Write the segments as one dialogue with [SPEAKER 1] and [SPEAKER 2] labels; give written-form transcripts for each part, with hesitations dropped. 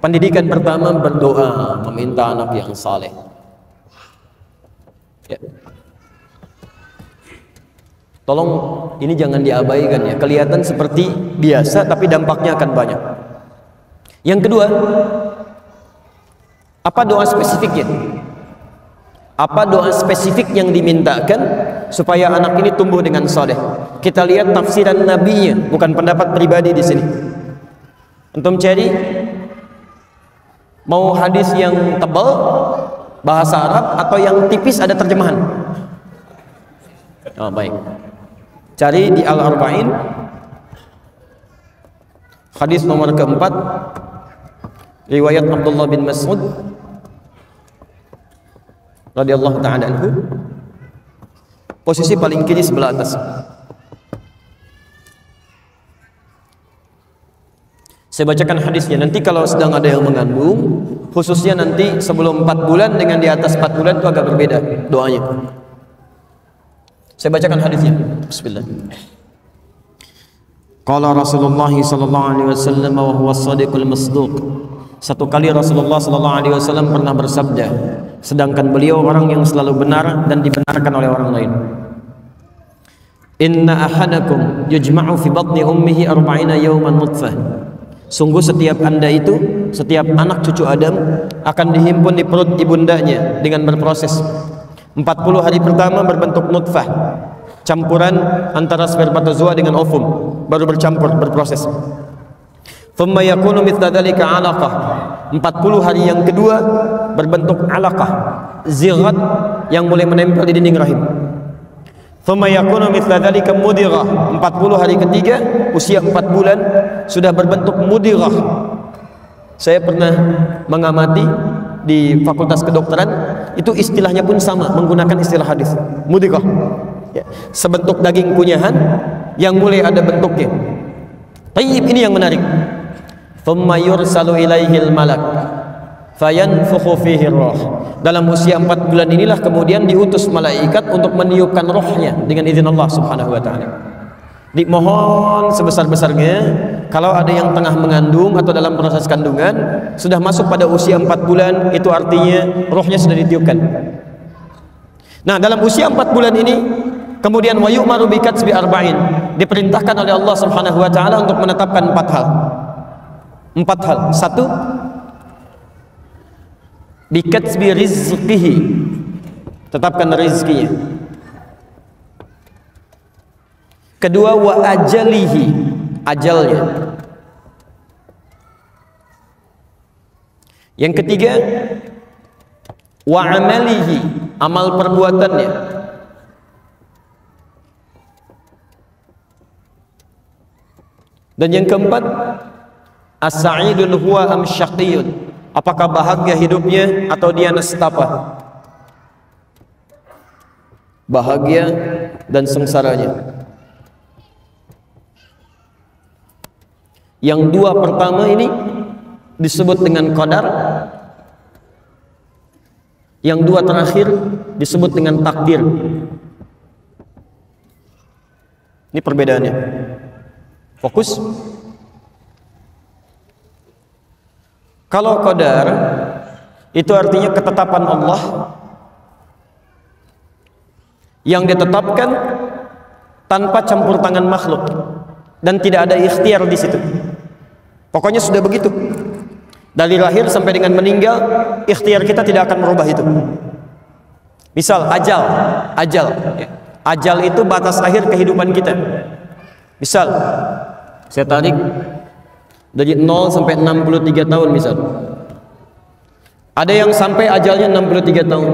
[SPEAKER 1] Pendidikan pertama berdoa, meminta anak yang saleh. Ya. Tolong ini jangan diabaikan ya. Kelihatan seperti biasa tapi dampaknya akan banyak. Yang kedua, apa doa spesifiknya? Apa doa spesifik yang dimintakan supaya anak ini tumbuh dengan saleh? Kita lihat tafsiran nabinya, bukan pendapat pribadi di sini. Antum cari mau hadis yang tebal bahasa Arab atau yang tipis ada terjemahan? Oh, baik. Cari di Al-Arba'in hadis nomor keempat riwayat Abdullah bin Mas'ud radhiyallahu ta'ala anhu, posisi paling kiri sebelah atas. Saya bacakan hadisnya. Nanti kalau sedang ada yang mengandung, khususnya nanti sebelum 4 bulan dengan di atas 4 bulan itu agak berbeda doanya. Saya bacakan hadisnya. Bismillah. Qala Rasulullah sallallahu alaihi wasallam wa huwa as-sadiqul masduq. Satu kali Rasulullah sallallahu alaihi wasallam pernah bersabda, sedangkan beliau orang yang selalu benar dan dibenarkan oleh orang lain. Inna ahadakum yujma'u fi batni ummihi 40 yawman nutfah. Sungguh setiap anda itu, setiap anak cucu Adam akan dihimpun di perut ibundanya dengan berproses 40 hari pertama berbentuk nutfah, campuran antara spermatozoa dengan ovum, baru bercampur berproses. Thumma yakunu mithla dzalika 'alaqah. 40 hari yang kedua berbentuk 'alaqah, zighat yang mulai menempel di dinding rahim. Thumma yakunu mithla dzalika mudirah. 40 hari ketiga usia 4 bulan sudah berbentuk mudirah. Saya pernah mengamati di Fakultas Kedokteran, itu istilahnya pun sama, menggunakan istilah hadis mudirah. Ya, sebentuk daging kunyahan yang mulai ada bentuknya. Tayyib, ini yang menarik. Thumma yursalu ilaihil malak fayanfukhu fihi roh. Dalam usia 4 bulan inilah kemudian diutus malaikat untuk meniupkan rohnya dengan izin Allah subhanahu wa ta'ala. Dimohon sebesar-besarnya kalau ada yang tengah mengandung atau dalam proses kandungan sudah masuk pada usia 4 bulan, itu artinya rohnya sudah ditiupkan. Nah, dalam usia 4 bulan ini kemudian wa yu'maru bi katsbi arba'in, diperintahkan oleh Allah subhanahu wa ta'ala untuk menetapkan 4 hal. 4 hal. 1, bikatsbi rizqihi, tetapkan rizkinya. Kedua, wa ajalihi, ajalnya. Yang ketiga, wa amalihi, amal perbuatannya. Dan yang keempat, as-sa'idun huwa am syaqiyun, apakah bahagia hidupnya atau dia nestapa, bahagia dan sengsaranya. Yang 2 pertama ini disebut dengan qadar, yang 2 terakhir disebut dengan takdir. Ini perbedaannya. Fokus. Kalau qadar itu artinya ketetapan Allah yang ditetapkan tanpa campur tangan makhluk dan tidak ada ikhtiar di situ. Pokoknya sudah begitu. Dari lahir sampai dengan meninggal, ikhtiar kita tidak akan merubah itu. Misal ajal itu batas akhir kehidupan kita. Misal saya tarik dari 0 sampai 63 tahun misal. Ada yang sampai ajalnya 63 tahun,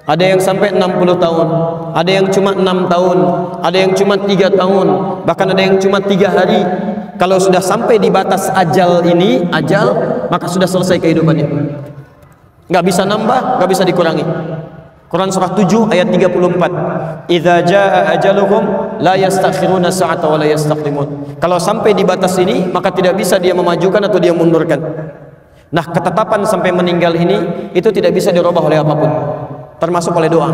[SPEAKER 1] ada yang sampai 60 tahun, ada yang cuma 6 tahun, ada yang cuma 3 tahun, bahkan ada yang cuma 3 hari. Kalau sudah sampai di batas ajal ini, maka sudah selesai kehidupannya. Nggak bisa nambah, nggak bisa dikurangi. Quran surah 7 ayat 34. Idza jaa ajaluhum la yastakhiruna sa'ata wa la yastaqdimun. Kalau sampai di batas ini, maka tidak bisa dia memajukan atau dia mundurkan. Nah, ketetapan sampai meninggal ini itu tidak bisa dirubah oleh apapun, termasuk oleh doa.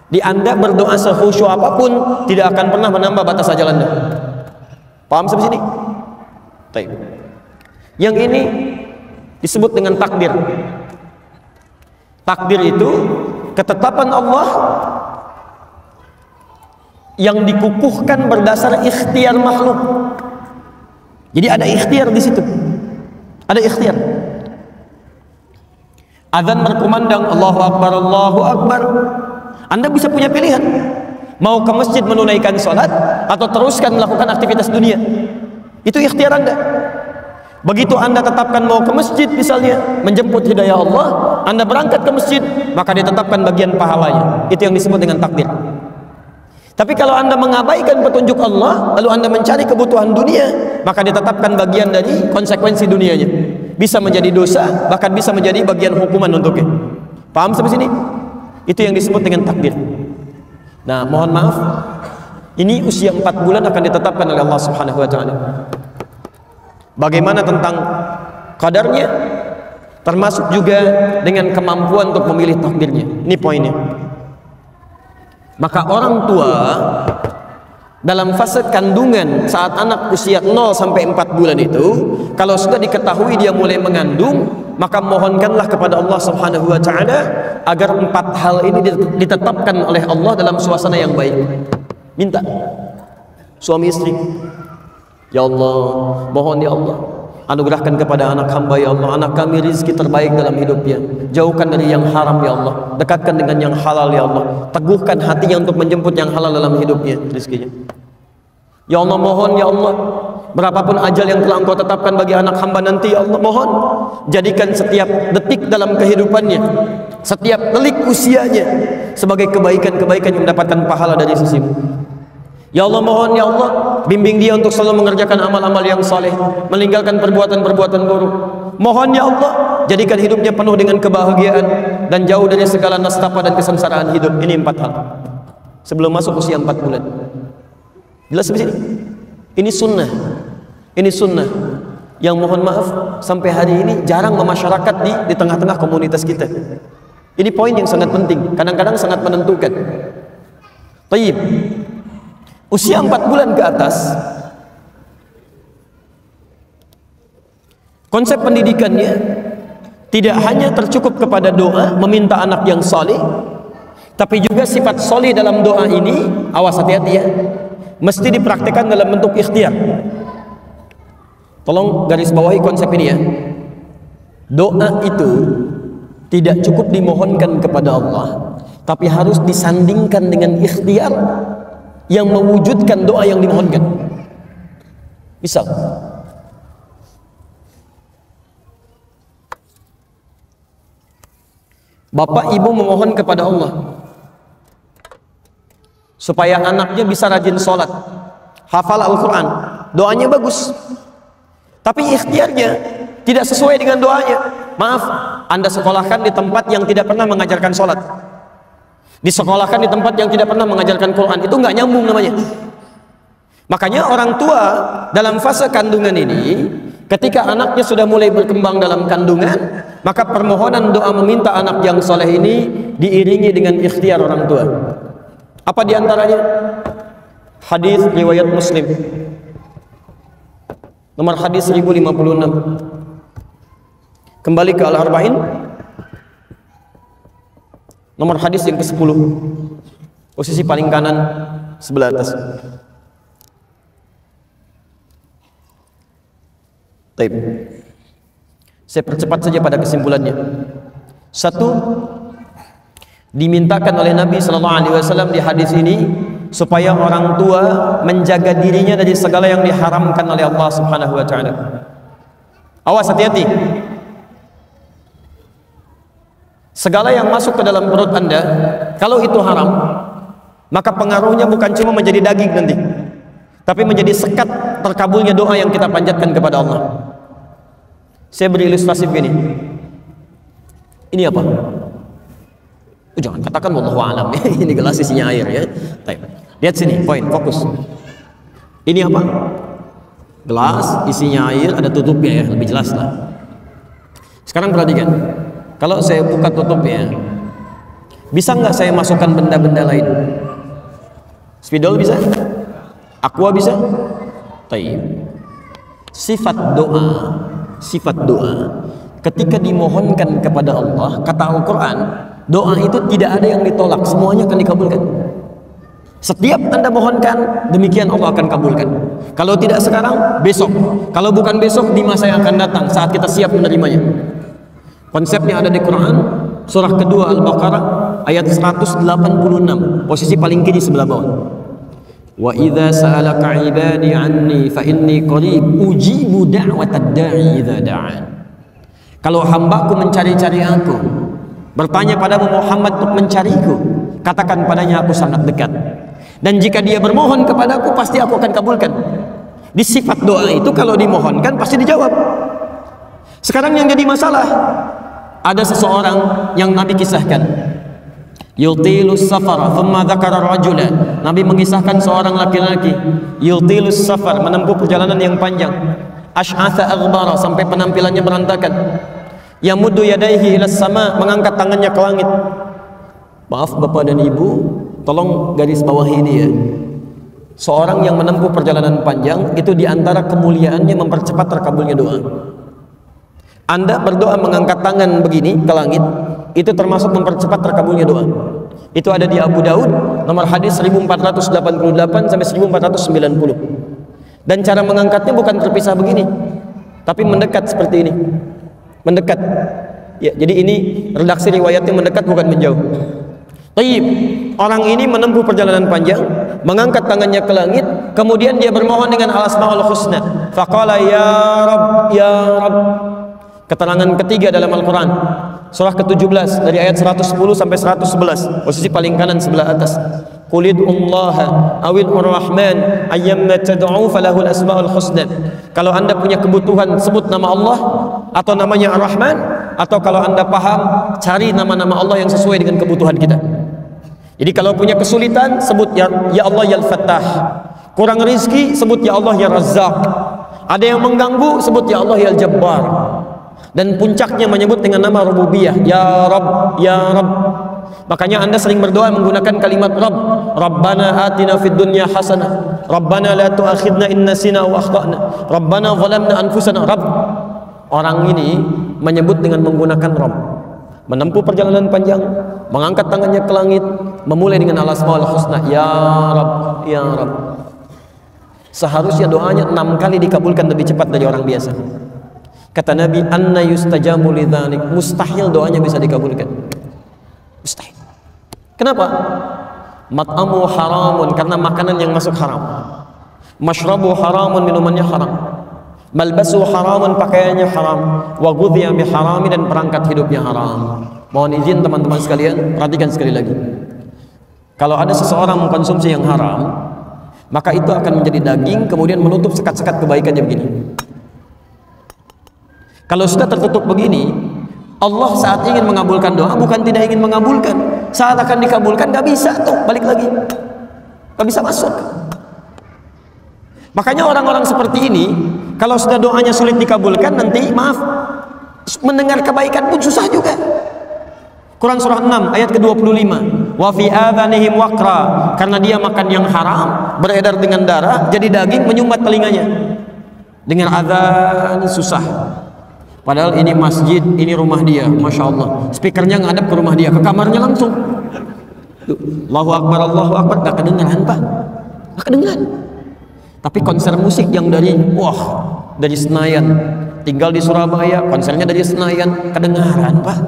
[SPEAKER 1] Di Anda berdoa sekhusyuk apapun tidak akan pernah menambah batas ajal Anda. Paham sampai sini? Baik. Yang ini disebut dengan takdir. Takdir itu ketetapan Allah yang dikukuhkan berdasar ikhtiar makhluk. Jadi ada ikhtiar di situ. Ada ikhtiar. Azan berkumandang, Allahu Akbar, Allahu Akbar. Anda bisa punya pilihan. Mau ke masjid menunaikan sholat atau teruskan melakukan aktivitas dunia. Itu ikhtiar Anda. Begitu Anda tetapkan mau ke masjid misalnya, menjemput hidayah Allah, Anda berangkat ke masjid, maka ditetapkan bagian pahalanya. Itu yang disebut dengan takdir. Tapi kalau Anda mengabaikan petunjuk Allah, lalu Anda mencari kebutuhan dunia, maka ditetapkan bagian dari konsekuensi dunianya. Bisa menjadi dosa, bahkan bisa menjadi bagian hukuman untuknya. Paham sampai sini? Itu yang disebut dengan takdir. Nah, mohon maaf, ini usia 4 bulan akan ditetapkan oleh Allah Subhanahu wa taala. Bagaimana tentang kadarnya? Termasuk juga dengan kemampuan untuk memilih takdirnya. Ini poinnya. Maka orang tua dalam fase kandungan saat anak usia 0 sampai 4 bulan itu, kalau sudah diketahui dia mulai mengandung, maka mohonkanlah kepada Allah Subhanahu wa taala agar 4 hal ini ditetapkan oleh Allah dalam suasana yang baik. Minta suami istri, ya Allah, mohon ya Allah, anugerahkan kepada anak hamba ya Allah, anak kami rizki terbaik dalam hidupnya, jauhkan dari yang haram ya Allah, dekatkan dengan yang halal ya Allah, teguhkan hatinya untuk menjemput yang halal dalam hidupnya, rizkinya. Ya Allah, mohon ya Allah, berapapun ajal yang telah Engkau tetapkan bagi anak hamba nanti ya Allah, mohon jadikan setiap detik dalam kehidupannya, setiap delik usianya sebagai kebaikan-kebaikan yang mendapatkan pahala dari sisimu. Ya Allah, mohon ya Allah, bimbing dia untuk selalu mengerjakan amal-amal yang saleh, meninggalkan perbuatan-perbuatan buruk. Mohon ya Allah, jadikan hidupnya penuh dengan kebahagiaan dan jauh dari segala nestapa dan kesengsaraan hidup. Ini 4 hal sebelum masuk usia 4 bulan. Jelas di sini? Ini sunnah. Ini sunnah yang mohon maaf sampai hari ini jarang memasyarakat di tengah-tengah komunitas kita. Ini poin yang sangat penting, kadang-kadang sangat menentukan. Taib. Usia 4 bulan ke atas, konsep pendidikannya tidak hanya tercukup kepada doa meminta anak yang saleh, tapi juga sifat saleh dalam doa ini, awas hati-hati ya, mesti dipraktikkan dalam bentuk ikhtiar. Tolong garis bawahi konsep ini ya. Doa itu tidak cukup dimohonkan kepada Allah, tapi harus disandingkan dengan ikhtiar yang mewujudkan doa yang dimohonkan. Misal, bapak ibu memohon kepada Allah supaya anaknya bisa rajin sholat, hafal Al-Quran, doanya bagus, tapi ikhtiarnya tidak sesuai dengan doanya. Maaf, Anda sekolahkan di tempat yang tidak pernah mengajarkan sholat, disekolahkan di tempat yang tidak pernah mengajarkan Quran, itu nggak nyambung namanya. Makanya orang tua dalam fase kandungan ini, ketika anaknya sudah mulai berkembang dalam kandungan, maka permohonan doa meminta anak yang soleh ini diiringi dengan ikhtiar orang tua. Apa diantaranya? Hadis riwayat Muslim, nomor hadis 1056. Kembali ke Al-Arba'in, nomor hadis yang ke-10, posisi paling kanan sebelah atas. Baik. Saya percepat saja pada kesimpulannya. 1, dimintakan oleh Nabi SAW di hadis ini supaya orang tua menjaga dirinya dari segala yang diharamkan oleh Allah Subhanahu wa taala. Awas, hati-hati. Segala yang masuk ke dalam perut Anda, kalau itu haram, maka pengaruhnya bukan cuma menjadi daging nanti, tapi menjadi sekat terkabulnya doa yang kita panjatkan kepada Allah. Saya beri ilustrasi begini. Ini apa? Jangan katakan wallahu a'lam. Ini gelas isinya air ya. Lihat sini, poin, fokus. Ini apa? Gelas isinya air, ada tutupnya ya, lebih jelas lah. Sekarang perhatikan. Kalau saya buka tutupnya, bisa nggak saya masukkan benda-benda lain? Spidol bisa? Aqua bisa? Taib. Sifat doa ketika dimohonkan kepada Allah, kata Al-Quran, doa itu tidak ada yang ditolak, semuanya akan dikabulkan. Setiap Anda mohonkan, demikian Allah akan kabulkan. Kalau tidak sekarang, besok. Kalau bukan besok, di masa yang akan datang, saat kita siap menerimanya. Konsepnya ada di Quran, surah kedua Al-Baqarah, ayat 186, posisi paling kiri sebelah bawah. Wa idza sa'alaka 'ibadi 'anni fa inni qarib ujibu da'watad da'i idza da'an. Kalau hambaku mencari-cari aku, bertanya padamu Muhammad untuk mencariku, katakan padanya aku sangat dekat. Dan jika dia bermohon kepadaku, pasti aku akan kabulkan. Di sifat doa itu kalau dimohonkan pasti dijawab. Sekarang yang jadi masalah, ada seseorang yang Nabi kisahkan, yutilus safara thumma dzakara rajula. Nabi mengisahkan seorang laki-laki yutilus safar, menempuh perjalanan yang panjang, asy'atha aghbara, sampai penampilannya berantakan, yamuddu yadayhi ilas sama, mengangkat tangannya ke langit. Maaf Bapak dan Ibu, tolong garis bawahi ini ya. Seorang yang menempuh perjalanan panjang itu diantara kemuliaannya mempercepat terkabulnya doa. Anda berdoa mengangkat tangan begini ke langit, itu termasuk mempercepat terkabulnya doa. Itu ada di Abu Daud, nomor hadis 1488 sampai 1490. Dan cara mengangkatnya bukan terpisah begini, tapi mendekat seperti ini. Mendekat. Ya, jadi ini redaksi riwayatnya mendekat bukan menjauh. Tayyib, orang ini menempuh perjalanan panjang, mengangkat tangannya ke langit, kemudian dia bermohon dengan al-asmaul husna. Faqala ya Rabb, ya Rabb. Keterangan ketiga dalam Al-Quran, surah ke-17 dari ayat 110 sampai 111, posisi paling kanan sebelah atas. Qulid'ullaha awil ar-Rahman ayyamma tad'u falahul asmaul husna. Kalau Anda punya kebutuhan, sebut nama Allah atau namanya Ar-Rahman, atau kalau Anda paham, cari nama-nama Allah yang sesuai dengan kebutuhan kita. Jadi kalau punya kesulitan, sebut ya Allah ya Al-Fattah. Kurang rizki, sebut ya Allah ya Razzaq. Ada yang mengganggu, sebut ya Allah ya Al-Jabbar. Dan puncaknya menyebut dengan nama rububiyah, ya Rabb, ya Rabb. Makanya Anda sering berdoa menggunakan kalimat Rabb. Rabbana atina fid dunya hasanah, Rabbana la tu'akhidna in nasina wa akhtana, Rabbana zalamna anfusana. Rabb. Orang ini menyebut dengan menggunakan Rabb. Menempuh perjalanan panjang, mengangkat tangannya ke langit, memulai dengan al-asmaul husna, ya Rabb, ya Rabb. Seharusnya doanya 6 kali dikabulkan lebih cepat dari orang biasa. Kata Nabi, anna yustajabu lidzalik, mustahil doanya bisa dikabulkan. Mustahil. Kenapa? Mat'amu haramun, karena makanan yang masuk haram. Mashrabu haramun, minumannya haram. Malbasu haramun, pakaiannya haram. Wa ghudhiya biharami, dan perangkat hidupnya haram. Mohon izin teman-teman sekalian, perhatikan sekali lagi. Kalau ada seseorang mengkonsumsi yang haram, maka itu akan menjadi daging, kemudian menutup sekat-sekat kebaikannya begini. Kalau sudah tertutup begini, Allah saat ingin mengabulkan doa bukan tidak ingin mengabulkan, saat akan dikabulkan gak bisa tuh, balik lagi, gak bisa masuk. Makanya orang-orang seperti ini, kalau sudah doanya sulit dikabulkan, nanti maaf, mendengar kebaikan pun susah juga. Quran surah 6 ayat ke-25, wa fi adhanihim waqra, karena dia makan yang haram, beredar dengan darah, jadi daging, menyumbat telinganya. Dengar azan susah. Padahal ini masjid, ini rumah dia, Masya Allah. Speakernya ngadep ke rumah dia, ke kamarnya langsung. Allahu Akbar, Allahu Akbar, gak kedengaran Pak, gak kedengaran. Tapi konser musik yang dari Senayan, tinggal di Surabaya, konsernya dari Senayan, kedengaran Pak.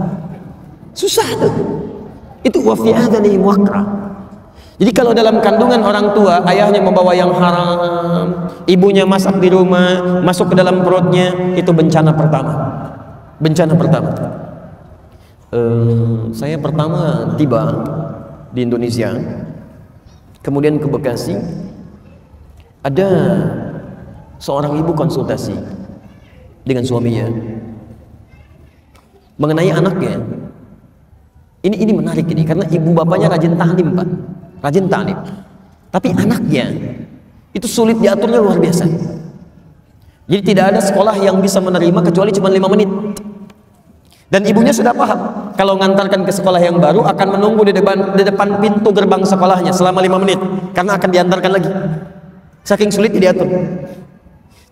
[SPEAKER 1] Susah tuh. Itu wa fi adhanihim waqra. Jadi kalau dalam kandungan orang tua, ayahnya membawa yang haram, ibunya masak di rumah, masuk ke dalam perutnya, itu bencana pertama. Bencana pertama. Saya pertama tiba di Indonesia, kemudian ke Bekasi, ada seorang ibu konsultasi dengan suaminya mengenai anaknya. Ini menarik ini, karena ibu bapaknya rajin taklim Pak. Rajin taklim, tapi anaknya itu sulit diaturnya luar biasa. Jadi tidak ada sekolah yang bisa menerima kecuali cuma 5 menit. Dan ibunya sudah paham, kalau ngantarkan ke sekolah yang baru akan menunggu di depan pintu gerbang sekolahnya selama 5 menit, karena akan diantarkan lagi. Saking sulit diatur.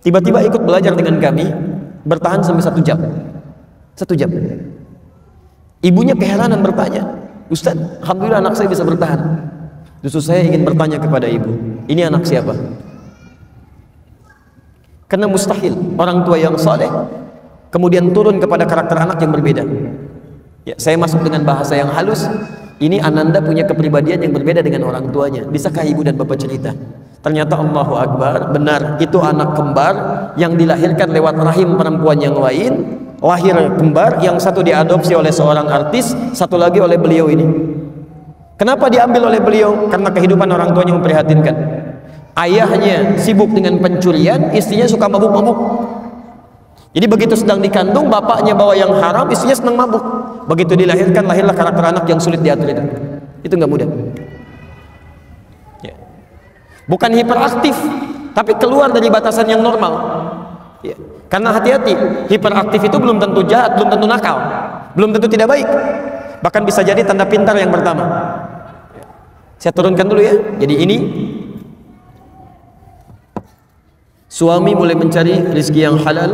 [SPEAKER 1] Tiba-tiba ikut belajar dengan kami, bertahan sampai 1 jam. 1 jam. Ibunya keheranan bertanya, Ustaz, alhamdulillah anak saya bisa bertahan. Justru saya ingin bertanya kepada ibu, ini anak siapa? Karena mustahil orang tua yang saleh kemudian turun kepada karakter anak yang berbeda. Ya, saya masuk dengan bahasa yang halus. Ini Ananda punya kepribadian yang berbeda dengan orang tuanya. Bisakah ibu dan bapak cerita? Ternyata Allahu Akbar, benar itu anak kembar yang dilahirkan lewat rahim perempuan yang lain. Lahir kembar, yang satu diadopsi oleh seorang artis, satu lagi oleh beliau ini. Kenapa diambil oleh beliau? Karena kehidupan orang tuanya memprihatinkan. Ayahnya sibuk dengan pencurian, istrinya suka mabuk-mabuk. Jadi begitu sedang dikandung, bapaknya bawa yang haram, istrinya senang mabuk. Begitu dilahirkan, lahirlah karakter anak yang sulit diatur itu. Itu nggak mudah. Ya. Bukan hiperaktif, tapi keluar dari batasan yang normal. Ya. Karena hati-hati, hiperaktif itu belum tentu jahat, belum tentu nakal, belum tentu tidak baik. Bahkan bisa jadi tanda pintar yang pertama. Saya turunkan dulu ya. Jadi ini suami mulai mencari rezeki yang halal.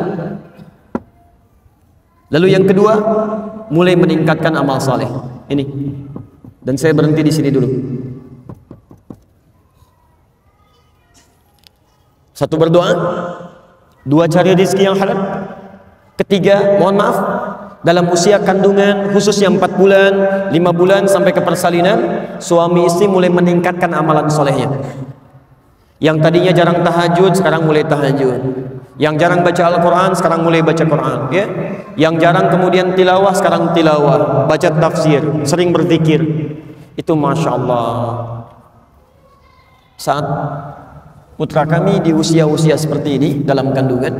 [SPEAKER 1] Lalu yang kedua, mulai meningkatkan amal saleh. Ini. Dan saya berhenti di sini dulu. Satu, berdoa. 2, cari rezeki yang halal. 3, mohon maaf, dalam usia kandungan khususnya 4 bulan, 5 bulan sampai ke persalinan, suami istri mulai meningkatkan amalan solehnya. Yang tadinya jarang tahajud, sekarang mulai tahajud. Yang jarang baca Al-Quran, sekarang mulai baca Quran, ya. Yang jarang kemudian tilawah, sekarang tilawah, baca tafsir, sering berzikir. Itu Masya Allah. Saat putra kami di usia-usia seperti ini dalam kandungan,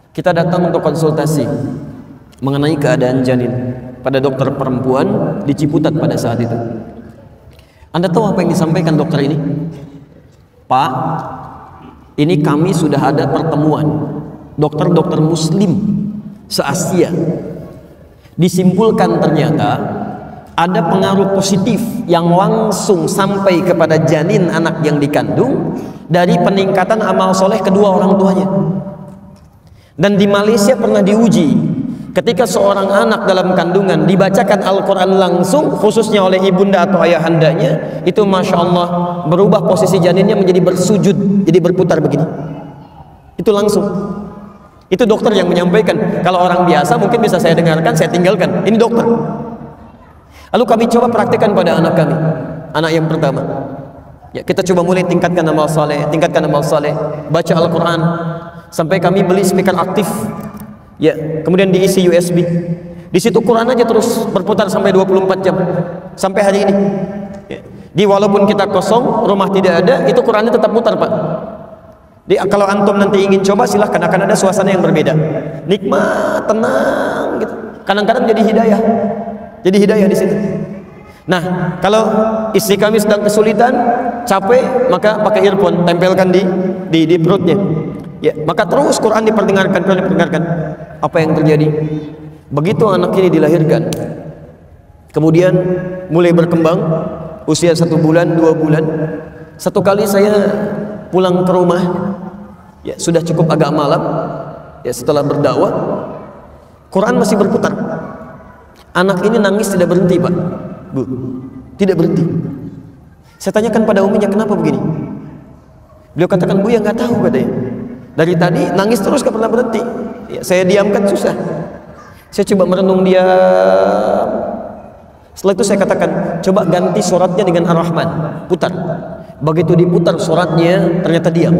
[SPEAKER 1] kita datang untuk konsultasi mengenai keadaan janin pada dokter perempuan di Ciputat pada saat itu. Anda tahu apa yang disampaikan dokter ini? Pak, ini kami sudah ada pertemuan dokter-dokter muslim se-Asia. Disimpulkan ternyata ada pengaruh positif yang langsung sampai kepada janin anak yang dikandung dari peningkatan amal soleh kedua orang tuanya. Dan di Malaysia pernah diuji, ketika seorang anak dalam kandungan dibacakan Al-Quran langsung, khususnya oleh ibunda atau ayahandanya, itu Masya Allah berubah posisi janinnya menjadi bersujud, jadi berputar begini. Itu langsung. Itu dokter yang menyampaikan. Kalau orang biasa mungkin bisa saya dengarkan, saya tinggalkan. Ini dokter. Lalu kami coba praktikkan pada anak kami, anak yang pertama. Ya, kita coba mulai tingkatkan amal saleh, baca Al-Quran, sampai kami beli speaker aktif. Ya, kemudian diisi USB. Di situ Quran aja terus berputar sampai 24 jam sampai hari ini. Ya. Di walaupun kita kosong, rumah tidak ada, itu Qurannya tetap putar, Pak. Kalau antum nanti ingin coba, silahkan, akan ada suasana yang berbeda. Nikmat, tenang gitu. Kadang-kadang jadi hidayah. Jadi hidayah di situ. Nah, kalau istri kami sedang kesulitan, capek, maka pakai earphone, tempelkan di perutnya. Ya, maka terus Quran diperdengarkan. Apa yang terjadi? Begitu anak ini dilahirkan, kemudian mulai berkembang, usia 1 bulan, 2 bulan. Satu kali saya pulang ke rumah, ya sudah cukup agak malam, ya setelah berdakwah, Quran masih berputar. Anak ini nangis tidak berhenti, Pak, Bu, tidak berhenti. Saya tanyakan pada uminya, kenapa begini? Beliau katakan, Bu, ya nggak tahu katanya. Dari tadi nangis terus, gak pernah berhenti. Ya, saya diamkan susah. Saya coba merenung diam. Setelah itu saya katakan, coba ganti suratnya dengan Ar-Rahman, putar. Begitu diputar suratnya, ternyata diam.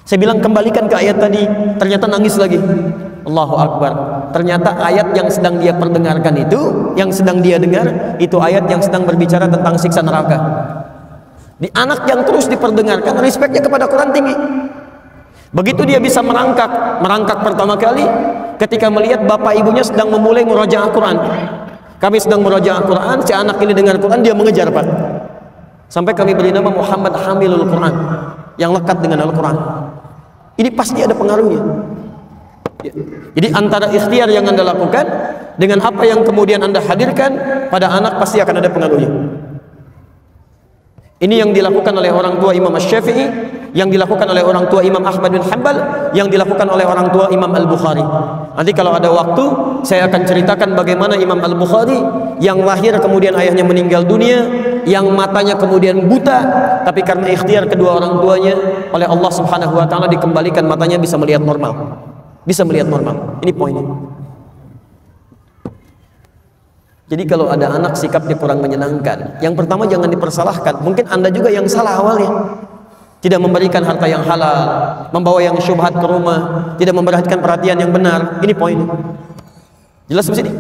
[SPEAKER 1] Saya bilang kembalikan ke ayat tadi, ternyata nangis lagi. Allahu Akbar. Ternyata ayat yang sedang dia perdengarkan itu, yang sedang dia dengar, itu ayat yang sedang berbicara tentang siksa neraka. Di anak yang terus diperdengarkan, respeknya kepada Quran tinggi. Begitu dia bisa merangkak pertama kali ketika melihat bapak ibunya sedang memulai murojaah Quran. Kami sedang murojaah Quran, si anak ini dengar Quran, dia mengejar, Pak. Sampai kami beri nama Muhammad Hamilul Quran, yang lekat dengan Al-Quran. Ini pasti ada pengaruhnya. Ya. Jadi antara ikhtiar yang Anda lakukan dengan apa yang kemudian Anda hadirkan pada anak, pasti akan ada pengaruhnya. Ini yang dilakukan oleh orang tua Imam Asy-Syafi'i yang dilakukan oleh orang tua Imam Ahmad bin Hanbal, yang dilakukan oleh orang tua Imam Al-Bukhari. Nanti kalau ada waktu saya akan ceritakan bagaimana Imam Al-Bukhari yang lahir kemudian ayahnya meninggal dunia, yang matanya kemudian buta, tapi karena ikhtiar kedua orang tuanya oleh Allah Subhanahu wa taala dikembalikan matanya bisa melihat normal. Bisa melihat normal. Ini poinnya. Jadi kalau ada anak sikapnya kurang menyenangkan, yang pertama jangan dipersalahkan. Mungkin Anda juga yang salah awalnya. Tidak memberikan harta yang halal, membawa yang syubhat ke rumah, tidak memperhatikan perhatian yang benar. Ini poin. Jelas di sini?